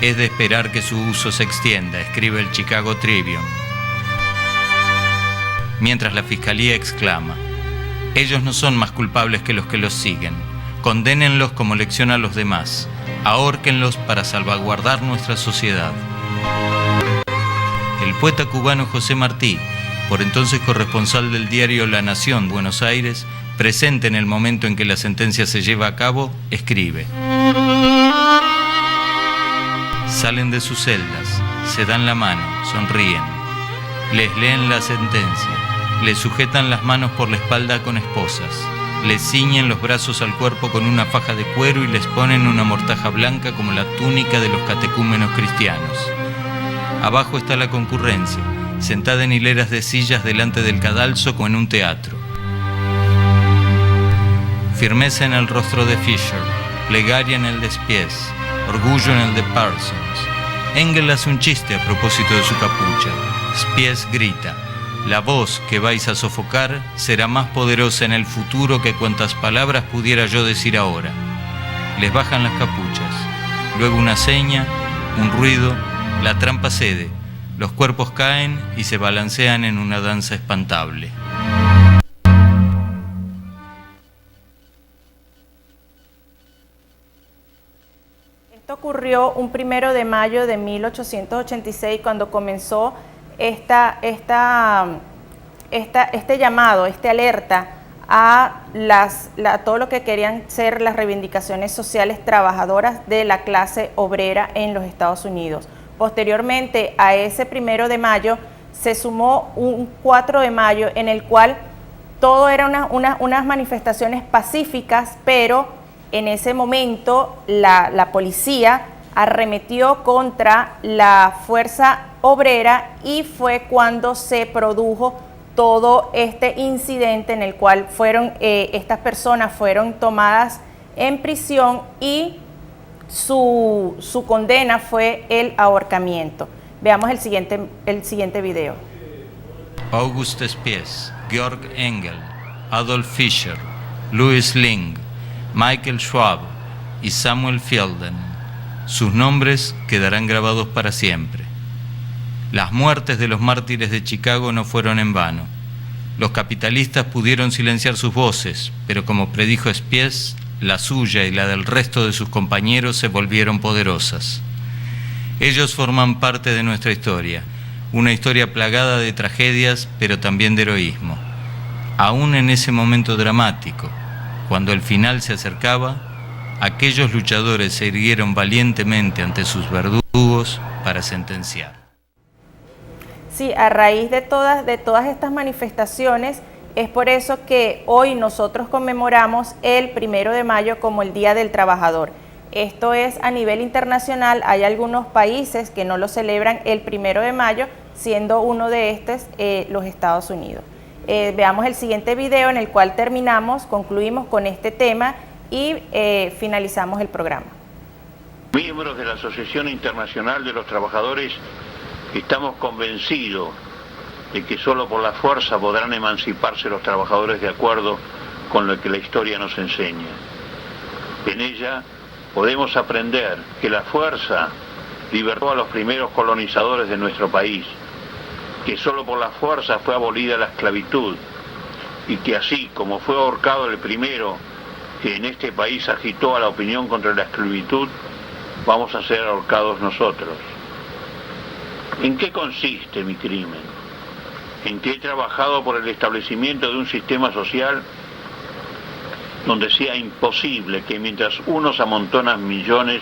S10: Es de esperar que su uso se extienda, escribe el Chicago Tribune. Mientras la fiscalía exclama: ellos no son más culpables que los siguen. Condénenlos como lección a los demás. Ahórquenlos para salvaguardar nuestra sociedad. El poeta cubano José Martí, por entonces corresponsal del diario La Nación, Buenos Aires, presente en el momento en que la sentencia se lleva a cabo, escribe: salen de sus celdas, se dan la mano, sonríen, les leen la sentencia, les sujetan las manos por la espalda con esposas, les ciñen los brazos al cuerpo con una faja de cuero y les ponen una mortaja blanca como la túnica de los catecúmenos cristianos. Abajo está la concurrencia, sentada en hileras de sillas delante del cadalso como en un teatro. Firmeza en el rostro de Fisher, plegaria en el de Spies, orgullo en el de Parsons. Engel hace un chiste a propósito de su capucha. Spies grita: la voz que vais a sofocar será más poderosa en el futuro que cuantas palabras pudiera yo decir ahora. Les bajan las capuchas, luego una seña, un ruido, la trampa cede, los cuerpos caen y se balancean en una danza espantable.
S7: Esto ocurrió un 1 de mayo de 1886, cuando comenzó este llamado, esta alerta a todo lo que querían ser las reivindicaciones sociales trabajadoras de la clase obrera en los Estados Unidos. Posteriormente a ese 1 de mayo se sumó un 4 de mayo en el cual todo era unas manifestaciones pacíficas, pero en ese momento la policía arremetió contra la fuerza obrera y fue cuando se produjo todo este incidente en el cual estas personas fueron tomadas en prisión y su condena fue el ahorcamiento. Veamos el siguiente video.
S10: August Spies, Georg Engel, Adolf Fischer, Louis Ling, Michael Schwab y Samuel Fielden. Sus nombres quedarán grabados para siempre. Las muertes de los mártires de Chicago no fueron en vano. Los capitalistas pudieron silenciar sus voces, pero como predijo Spies, la suya y la del resto de sus compañeros se volvieron poderosas. Ellos forman parte de nuestra historia, una historia plagada de tragedias, pero también de heroísmo. Aún en ese momento dramático, cuando el final se acercaba, aquellos luchadores se erguieron valientemente ante sus verdugos para sentenciar.
S7: Sí, a raíz de todas estas manifestaciones, es por eso que hoy nosotros conmemoramos el 1 de mayo como el Día del Trabajador. Esto es a nivel internacional. Hay algunos países que no lo celebran el 1 de mayo, siendo uno de estos los Estados Unidos. veamos el siguiente video en el cual concluimos con este tema y finalizamos el programa.
S11: Miembros de la Asociación Internacional de los Trabajadores estamos convencidos de que solo por la fuerza podrán emanciparse los trabajadores de acuerdo con lo que la historia nos enseña. En ella podemos aprender que la fuerza libertó a los primeros colonizadores de nuestro país, que solo por la fuerza fue abolida la esclavitud y que así como fue ahorcado el primero que en este país agitó a la opinión contra la esclavitud, vamos a ser ahorcados nosotros. ¿En qué consiste mi crimen? En que he trabajado por el establecimiento de un sistema social donde sea imposible que mientras unos amontonan millones,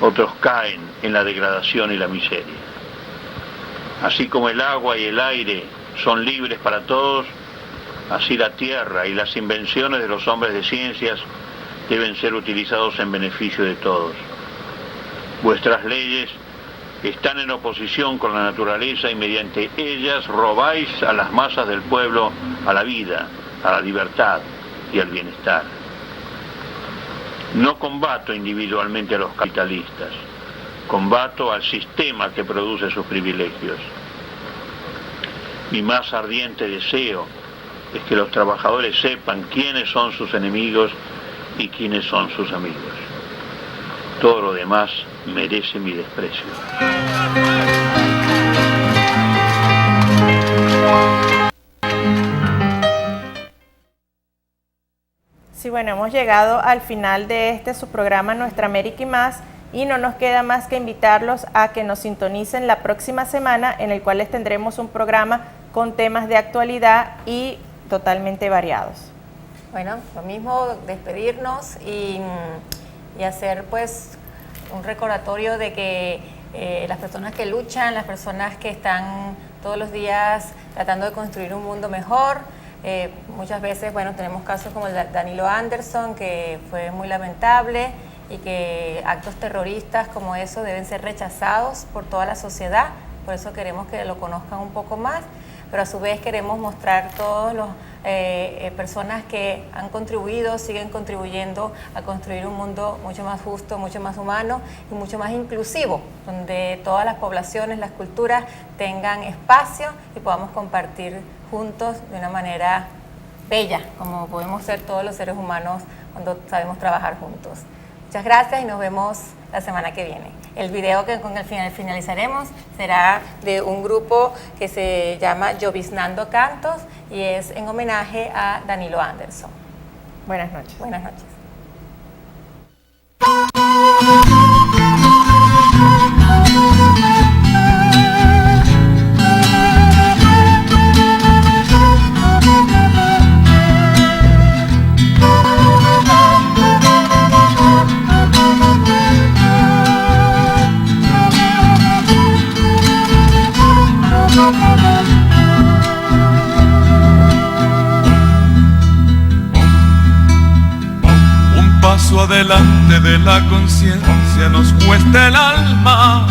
S11: otros caen en la degradación y la miseria. Así como el agua y el aire son libres para todos, así la tierra y las invenciones de los hombres de ciencias deben ser utilizados en beneficio de todos. Vuestras leyes están en oposición con la naturaleza y mediante ellas robáis a las masas del pueblo a la vida, a la libertad y al bienestar. No combato individualmente a los capitalistas, combato al sistema que produce sus privilegios. Mi más ardiente deseo es que los trabajadores sepan quiénes son sus enemigos y quiénes son sus amigos. Todo lo demás merece mi desprecio.
S7: Sí, bueno, hemos llegado al final de su programa Nuestra América y Más, y no nos queda más que invitarlos a que nos sintonicen la próxima semana, en el cual les tendremos un programa con temas de actualidad y totalmente variados.
S1: Bueno, lo mismo, despedirnos y hacer pues un recordatorio de que las personas que luchan, las personas que están todos los días tratando de construir un mundo mejor, muchas veces, bueno, tenemos casos como el de Danilo Anderson, que fue muy lamentable, y que actos terroristas como eso deben ser rechazados por toda la sociedad. Por eso queremos que lo conozcan un poco más, pero a su vez queremos mostrar todas las personas que han contribuido, siguen contribuyendo a construir un mundo mucho más justo, mucho más humano y mucho más inclusivo, donde todas las poblaciones, las culturas tengan espacio y podamos compartir juntos de una manera bella, como podemos ser todos los seres humanos cuando sabemos trabajar juntos. Muchas gracias y nos vemos la semana que viene. El video que con el final finalizaremos será de un grupo que se llama Lloviznando Cantos y es en homenaje a Danilo Anderson.
S7: Buenas noches.
S1: Buenas noches.
S12: Un paso adelante de la conciencia nos cuesta el alma.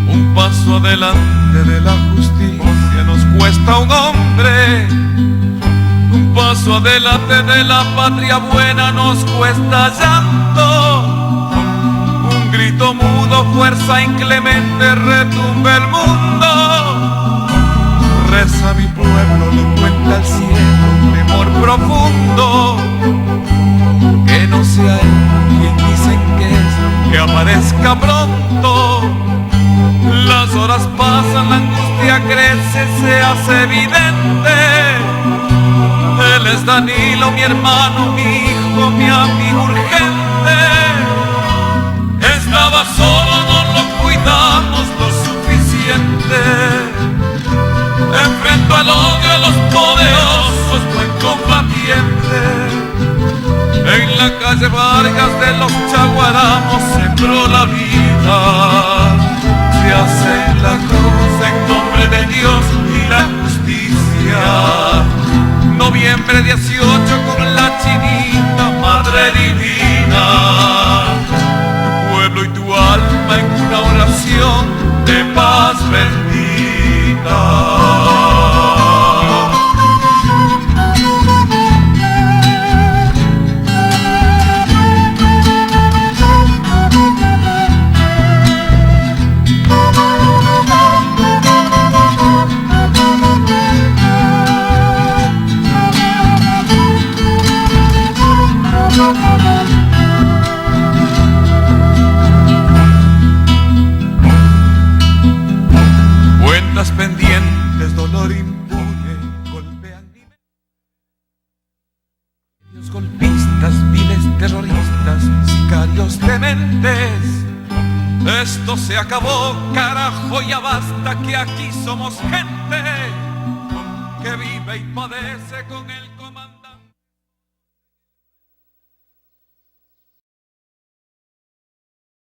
S12: Un paso adelante de la justicia nos cuesta un hombre. Un paso adelante de la patria buena nos cuesta llanto. Un grito mudo, fuerza inclemente, retumba el mundo. Reza mi pueblo, le cuenta al cielo un temor profundo. Que no sea él quien dicen que es, que aparezca pronto. Las horas pasan, la angustia crece, se hace evidente. Él es Danilo, mi hermano, mi hijo, mi amigo urgente. Estaba solo, no lo cuidamos lo suficiente. Enfrento al odio a los poderosos, buen combatiente. En la calle Vargas de los Chaguaramos sembró la vida. Se hace la cruz en nombre de Dios y la justicia. Noviembre 18 con la chinita, Madre Divina. Tu pueblo y tu alma en una oración de paz bendita. mundo se acabó, carajo, ya basta que aquí somos gente que vive y padece con el